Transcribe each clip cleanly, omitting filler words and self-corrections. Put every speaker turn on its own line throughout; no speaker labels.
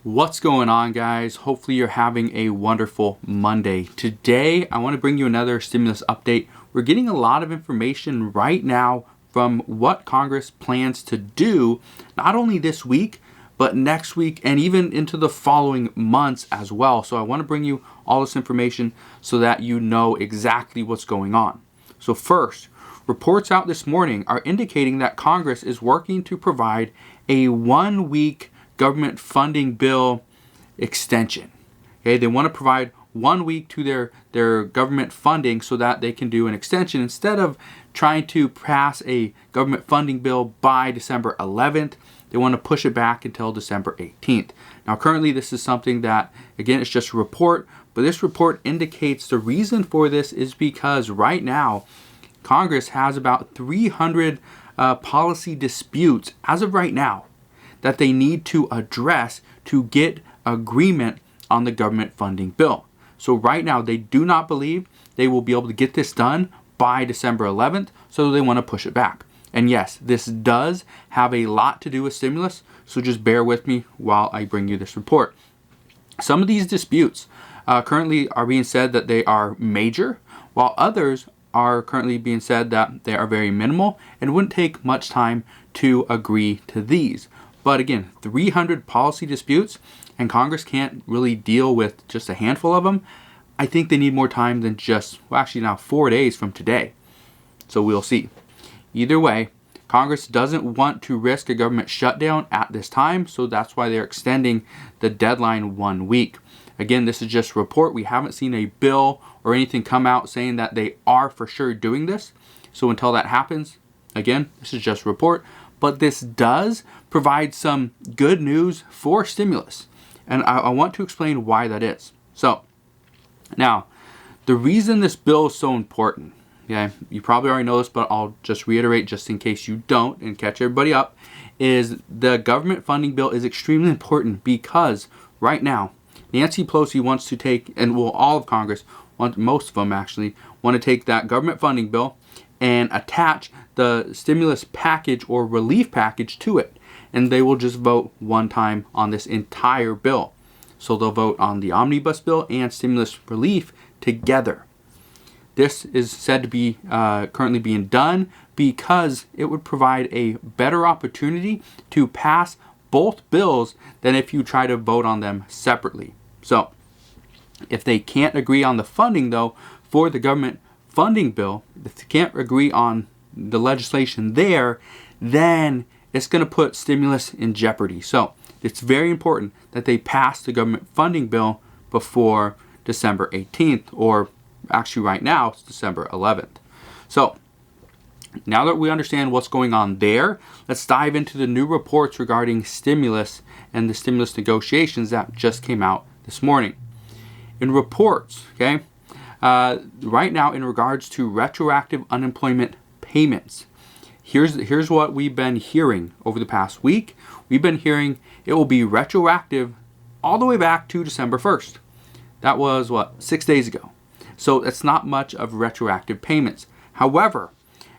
What's going on, guys? Hopefully you're having a wonderful Monday. Today, I want to bring you another stimulus update. We're getting a lot of information right now from what Congress plans to do, not only this week, but next week and even into the following months as well. So I want to bring you all this information so that you know exactly what's going on. So first, reports out this morning are indicating that Congress is working to provide a 1-week government funding bill extension. Okay, they want to provide 1 week to their government funding so that they can do an extension instead of trying to pass a government funding bill by December 11th. They want to push it back until December 18th. Now, currently, this is something that, again, it's just a report, but this report indicates the reason for this is because right now, Congress has about 300 policy disputes as of right now that they need to address to get agreement on the government funding bill. So right now, they do not believe they will be able to get this done by December 11th, so they want to push it back. And yes, this does have a lot to do with stimulus, so just bear with me while I bring you this report. Some of these disputes currently are being said that they are major, while others are currently being said that they are very minimal and wouldn't take much time to agree to these. But again, 300 policy disputes, and Congress can't really deal with just a handful of them. I think they need more time than just, well, actually now 4 days from today. So we'll see. Either way, Congress doesn't want to risk a government shutdown at this time, so that's why they're extending the deadline 1 week. Again, this is just a report. We haven't seen a bill or anything come out saying that they are for sure doing this. So until that happens, again, this is just a report. But this does provide some good news for stimulus. And I want to explain why that is. So, now, the reason this bill is so important, okay, you probably already know this, but I'll just reiterate just in case you don't and catch everybody up, is the government funding bill is extremely important because right now, Nancy Pelosi wants to take, and well, all of Congress, most of them actually, want to take that government funding bill and attach the stimulus package or relief package to it. And they will just vote one time on this entire bill. So they'll vote on the omnibus bill and stimulus relief together. This is said to be currently being done because it would provide a better opportunity to pass both bills than if you try to vote on them separately. So if they can't agree on the funding, though, for the government funding bill, if they can't agree on the legislation there, then it's going to put stimulus in jeopardy. So it's very important that they pass the government funding bill before December 18th, or actually right now it's December 11th. So now that we understand what's going on there, let's dive into the new reports regarding stimulus and the stimulus negotiations that just came out this morning. In reports, okay, right now in regards to retroactive unemployment payments, here's what we've been hearing over the past week. We've been hearing it will be retroactive all the way back to December 1st. That was, 6 days ago. So that's not much of retroactive payments. However,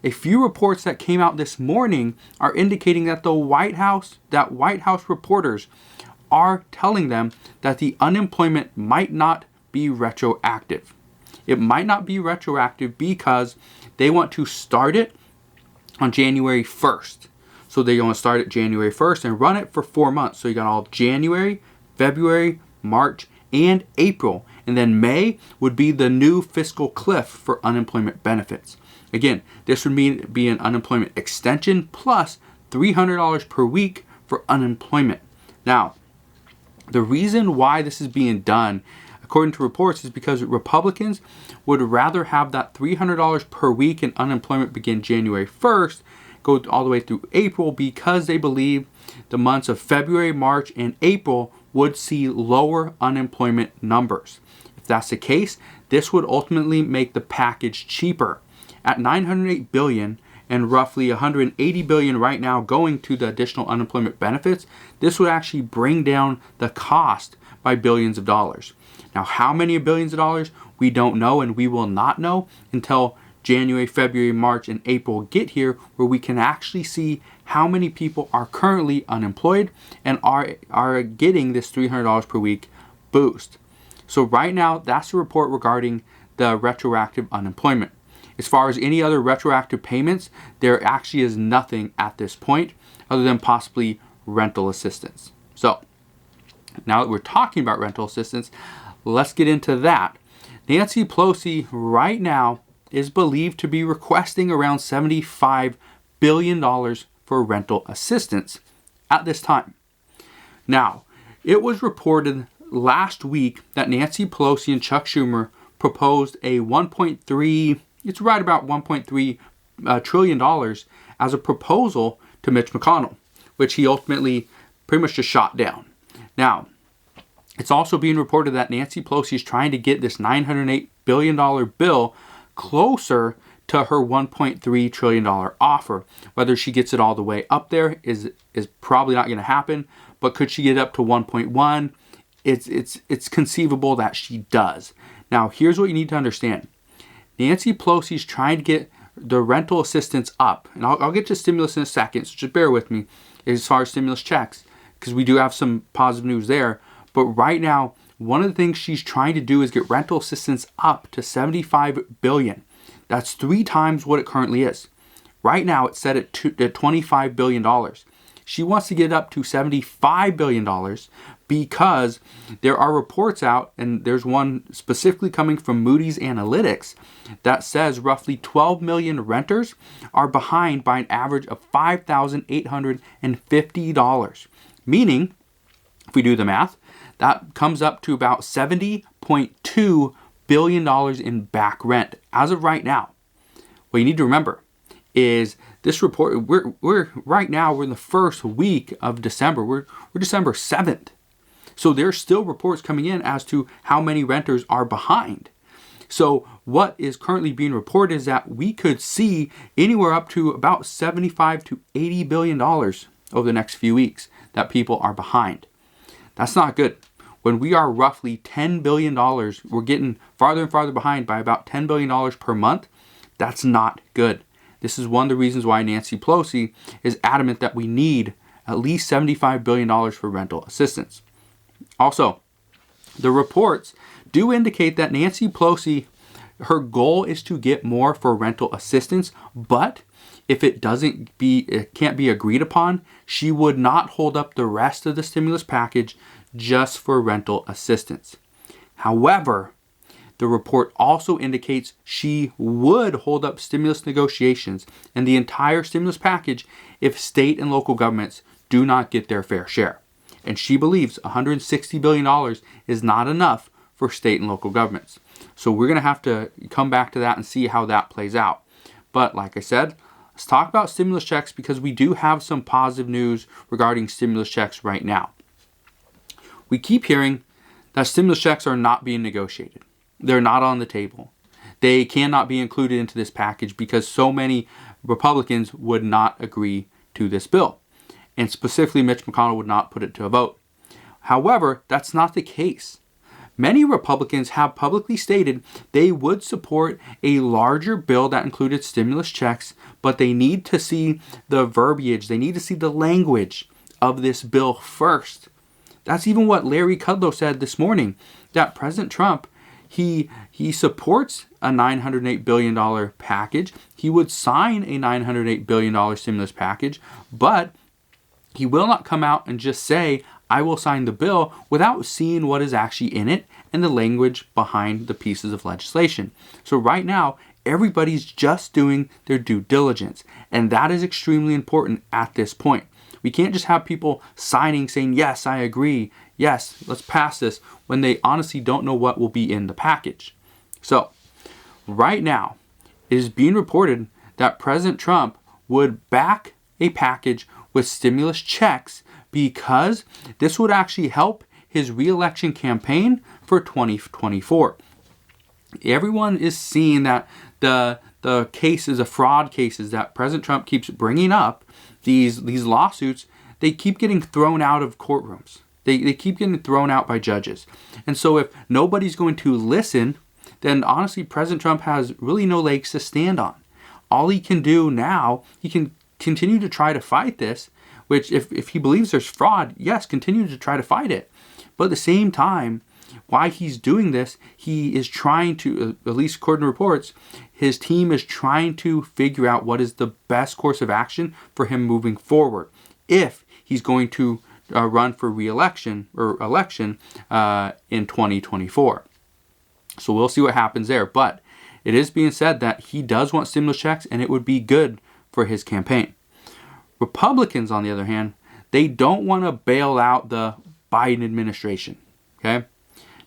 a few reports that came out this morning are indicating that White House reporters are telling them that the unemployment might not be retroactive. It might not be retroactive because they want to start it on January 1st. So they're going to start it January 1st and run it for 4 months. So you got all of January, February, March, and April. And then May would be the new fiscal cliff for unemployment benefits. Again, this would be an unemployment extension plus $300 per week for unemployment. Now, the reason why this is being done, according to reports, is because Republicans would rather have that $300 per week in unemployment begin January 1st, go all the way through April, because they believe the months of February, March, and April would see lower unemployment numbers. If that's the case, this would ultimately make the package cheaper. At $908 billion and roughly $180 billion right now going to the additional unemployment benefits, this would actually bring down the cost by billions of dollars. Now, how many billions of dollars? We don't know, and we will not know until January, February, March, and April get here, where we can actually see how many people are currently unemployed and are getting this $300 per week boost. So right now, that's the report regarding the retroactive unemployment. As far as any other retroactive payments, there actually is nothing at this point other than possibly rental assistance. So now that we're talking about rental assistance, let's get into that. Nancy Pelosi right now is believed to be requesting around $75 billion for rental assistance at this time. Now, it was reported last week that Nancy Pelosi and Chuck Schumer proposed a it's right about $1.3 trillion as a proposal to Mitch McConnell, which he ultimately pretty much just shot down. Now, it's also being reported that Nancy Pelosi is trying to get this $908 billion bill closer to her $1.3 trillion offer. Whether she gets it all the way up there is probably not going to happen, but could she get up to 1.1? It's conceivable that she does. Now, here's what you need to understand. Nancy Pelosi is trying to get the rental assistance up, and I'll get to stimulus in a second, so just bear with me as far as stimulus checks, because we do have some positive news there. But right now, one of the things she's trying to do is get rental assistance up to $75 billion. That's 3 times what it currently is. Right now, it's set at $25 billion. She wants to get up to $75 billion because there are reports out, and there's one specifically coming from Moody's Analytics that says roughly 12 million renters are behind by an average of $5,850. Meaning, if we do the math, that comes up to about $70.2 billion in back rent as of right now. What you need to remember is this report, we're right now, we're in the first week of December. We're December 7th. So there's still reports coming in as to how many renters are behind. So what is currently being reported is that we could see anywhere up to about $75 to $80 billion over the next few weeks that people are behind. That's not good. When we are roughly $10 billion, we're getting farther and farther behind by about $10 billion per month. That's not good. This is one of the reasons why Nancy Pelosi is adamant that we need at least $75 billion for rental assistance. Also, the reports do indicate that Nancy Pelosi, her goal is to get more for rental assistance, but if it can't be agreed upon, she would not hold up the rest of the stimulus package just for rental assistance. However, the report also indicates she would hold up stimulus negotiations and the entire stimulus package if state and local governments do not get their fair share. And she believes $160 billion is not enough for state and local governments. So we're going to have to come back to that and see how that plays out. But like I said, let's talk about stimulus checks because we do have some positive news regarding stimulus checks right now. We keep hearing that stimulus checks are not being negotiated. They're not on the table. They cannot be included into this package because so many Republicans would not agree to this bill. And specifically, Mitch McConnell would not put it to a vote. However, that's not the case. Many Republicans have publicly stated they would support a larger bill that included stimulus checks, but they need to see the verbiage, they need to see the language of this bill first. That's even what Larry Kudlow said this morning, that President Trump, he supports a $908 billion package. He would sign a $908 billion stimulus package, but he will not come out and just say, I will sign the bill without seeing what is actually in it and the language behind the pieces of legislation. So right now, everybody's just doing their due diligence. And that is extremely important at this point. We can't just have people signing saying, yes, I agree. Yes, let's pass this when they honestly don't know what will be in the package. So right now, it is being reported that President Trump would back a package with stimulus checks because this would actually help his re-election campaign for 2024. Everyone is seeing that the cases, the fraud cases that President Trump keeps bringing up, these lawsuits, they keep getting thrown out of courtrooms. They keep getting thrown out by judges. And so if nobody's going to listen, then honestly, President Trump has really no legs to stand on. All he can do now, he can continue to try to fight this, which if he believes there's fraud, yes, continue to try to fight it. But at the same time, while he's doing this, he is trying to, at least according to reports, his team is trying to figure out what is the best course of action for him moving forward. If he's going to run for re-election or election in 2024. So we'll see what happens there. But it is being said that he does want stimulus checks and it would be good for his campaign. Republicans, on the other hand, they don't want to bail out the Biden administration. Okay?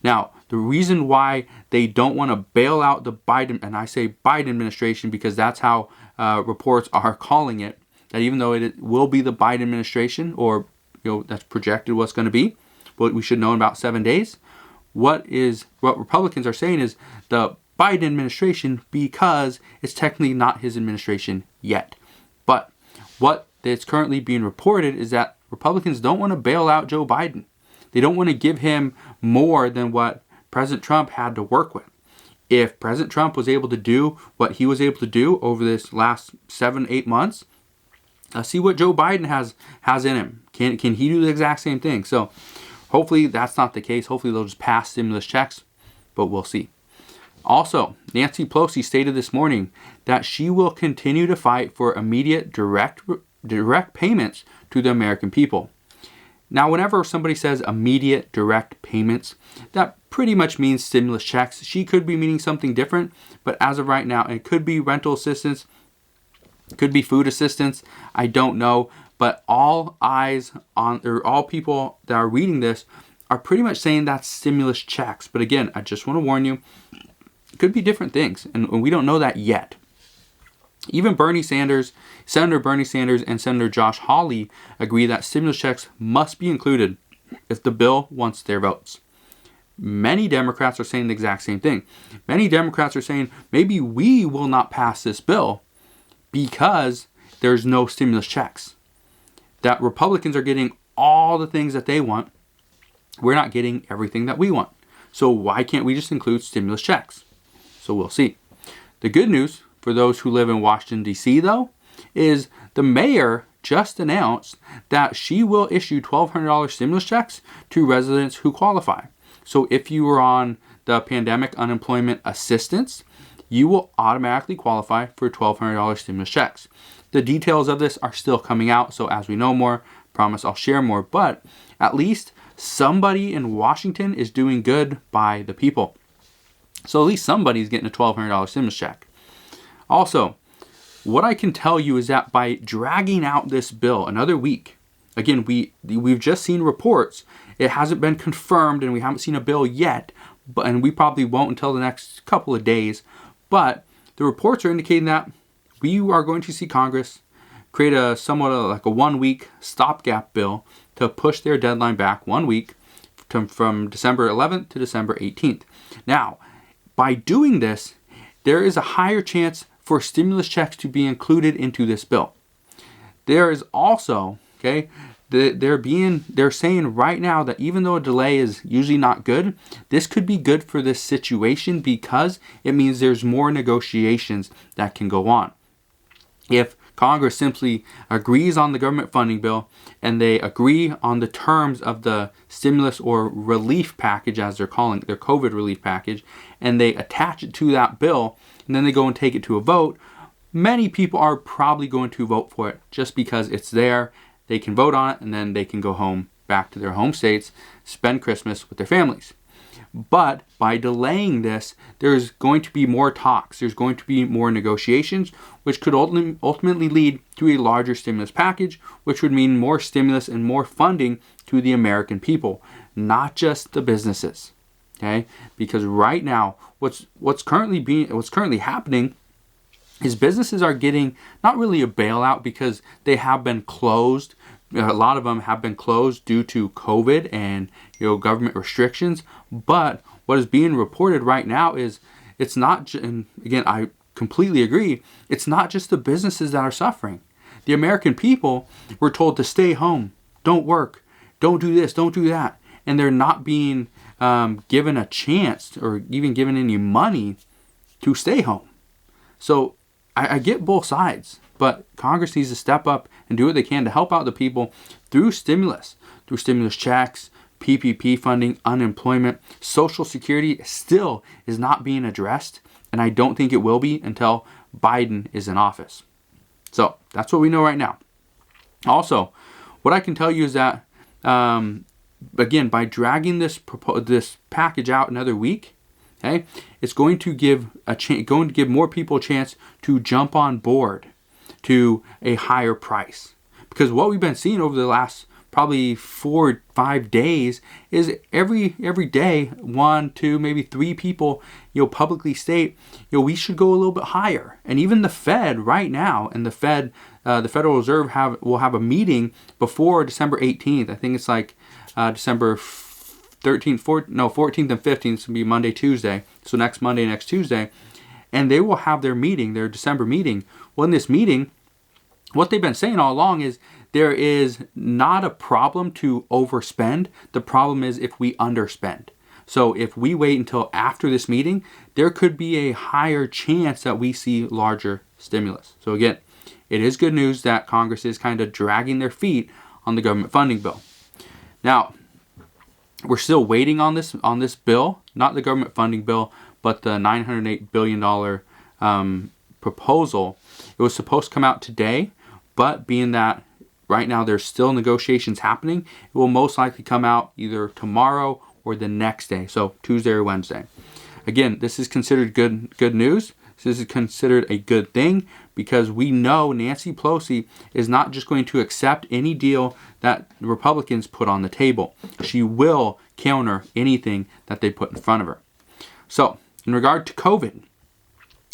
Now, the reason why they don't want to bail out the Biden, and I say Biden administration because that's how reports are calling it, that even though it will be the Biden administration, or that's projected what's going to be, what we should know in about 7 days, what Republicans are saying is the Biden administration, because it's technically not his administration yet. But what is currently being reported is that Republicans don't want to bail out Joe Biden. They don't want to give him more than what President Trump had to work with. If President Trump was able to do what he was able to do over this last 7-8 months, see what Joe Biden has in him. Can he do the exact same thing? So hopefully that's not the case. Hopefully they'll just pass stimulus checks, but we'll see. Also, Nancy Pelosi stated this morning that she will continue to fight for immediate direct payments to the American people. Now, whenever somebody says immediate direct payments, that pretty much means stimulus checks. She could be meaning something different, but as of right now, it could be rental assistance, could be food assistance. I don't know, but all eyes on, or all people that are reading this are pretty much saying that's stimulus checks. But again, I just want to warn you, it could be different things, and we don't know that yet. Even Senator Bernie Sanders and Senator Josh Hawley agree that stimulus checks must be included if the bill wants their votes. Many Democrats are saying the exact same thing. Many Democrats are saying maybe we will not pass this bill because there's no stimulus checks. That Republicans are getting all the things that they want. We're not getting everything that we want. So why can't we just include stimulus checks? So we'll see. The good news for those who live in Washington, D.C., though, is the mayor just announced that she will issue $1,200 stimulus checks to residents who qualify. So if you were on the pandemic unemployment assistance, you will automatically qualify for $1,200 stimulus checks. The details of this are still coming out, so as we know more, promise I'll share more. But at least somebody in Washington is doing good by the people. So at least somebody's getting a $1,200 stimulus check. Also, what I can tell you is that by dragging out this bill another week, again, we've just seen reports. It hasn't been confirmed, and we haven't seen a bill yet, and we probably won't until the next couple of days. But the reports are indicating that we are going to see Congress create a somewhat like a 1 week stopgap bill to push their deadline back 1 week from December 11th to December 18th. Now, by doing this, there is a higher chance for stimulus checks to be included into this bill. There is also, they're saying right now that even though a delay is usually not good, this could be good for this situation because it means there's more negotiations that can go on. If Congress simply agrees on the government funding bill and they agree on the terms of the stimulus or relief package, as they're calling it, their COVID relief package, and they attach it to that bill, and then they go and take it to a vote, many people are probably going to vote for it just because it's there. They can vote on it, and then they can go home, back to their home states, spend Christmas with their families. But by delaying this, there's going to be more talks. There's going to be more negotiations, which could ultimately lead to a larger stimulus package, which would mean more stimulus and more funding to the American people, not just the businesses. Okay? Because right now, what's currently happening is businesses are getting not really a bailout because they have been closed. A lot of them have been closed due to COVID and government restrictions. But what is being reported right now is it's not, and again, I completely agree, it's not just the businesses that are suffering. The American people were told to stay home, don't work, don't do this, don't do that. and they're not being given a chance or even given any money to stay home. So I get both sides, but Congress needs to step up and do what they can to help out the people through stimulus checks, PPP funding, unemployment. Social Security still is not being addressed, and I don't think it will be until Biden is in office. So that's what we know right now. Also, what I can tell you is that, again, by dragging this package out another week, okay, it's going to give more people a chance to jump on board to a higher price. Because what we've been seeing over the last probably 4 or 5 days is every day 1, 2, maybe 3 people publicly state we should go a little bit higher. And even the Fed right now, and the Federal Reserve will have a meeting before December 18th. I think it's like December 14th and 15th. It's gonna be Monday, Tuesday. So next Monday, next Tuesday, and they will have their December meeting. Well, in this meeting, what they've been saying all along is there is not a problem to overspend. The problem is if we underspend. So if we wait until after this meeting, there could be a higher chance that we see larger stimulus. So again, it is good news that Congress is kind of dragging their feet on the government funding bill. Now, we're still waiting on this bill, not the government funding bill, but the $908 billion proposal. It was supposed to come out today, but being that right now there's still negotiations happening, it will most likely come out either tomorrow or the next day, so Tuesday or Wednesday. Again, this is considered good news. This is considered a good thing because we know Nancy Pelosi is not just going to accept any deal that the Republicans put on the table. She will counter anything that they put in front of her. So, in regard to COVID,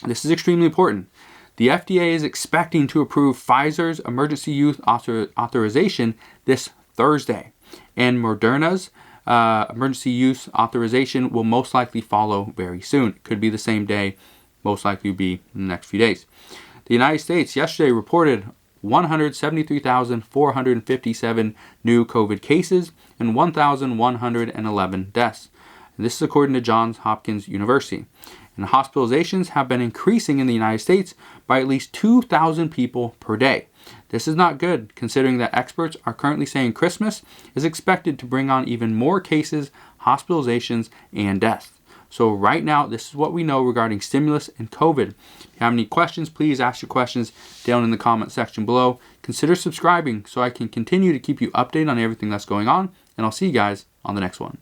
this is extremely important. The FDA is expecting to approve Pfizer's emergency use authorization this Thursday, and Moderna's emergency use authorization will most likely follow very soon. It could be the same day, most likely be in the next few days. The United States yesterday reported 173,457 new COVID cases and 1,111 deaths. And this is according to Johns Hopkins University. And hospitalizations have been increasing in the United States by at least 2,000 people per day. This is not good, considering that experts are currently saying Christmas is expected to bring on even more cases, hospitalizations, and deaths. So right now, this is what we know regarding stimulus and COVID. If you have any questions, please ask your questions down in the comment section below. Consider subscribing so I can continue to keep you updated on everything that's going on, and I'll see you guys on the next one.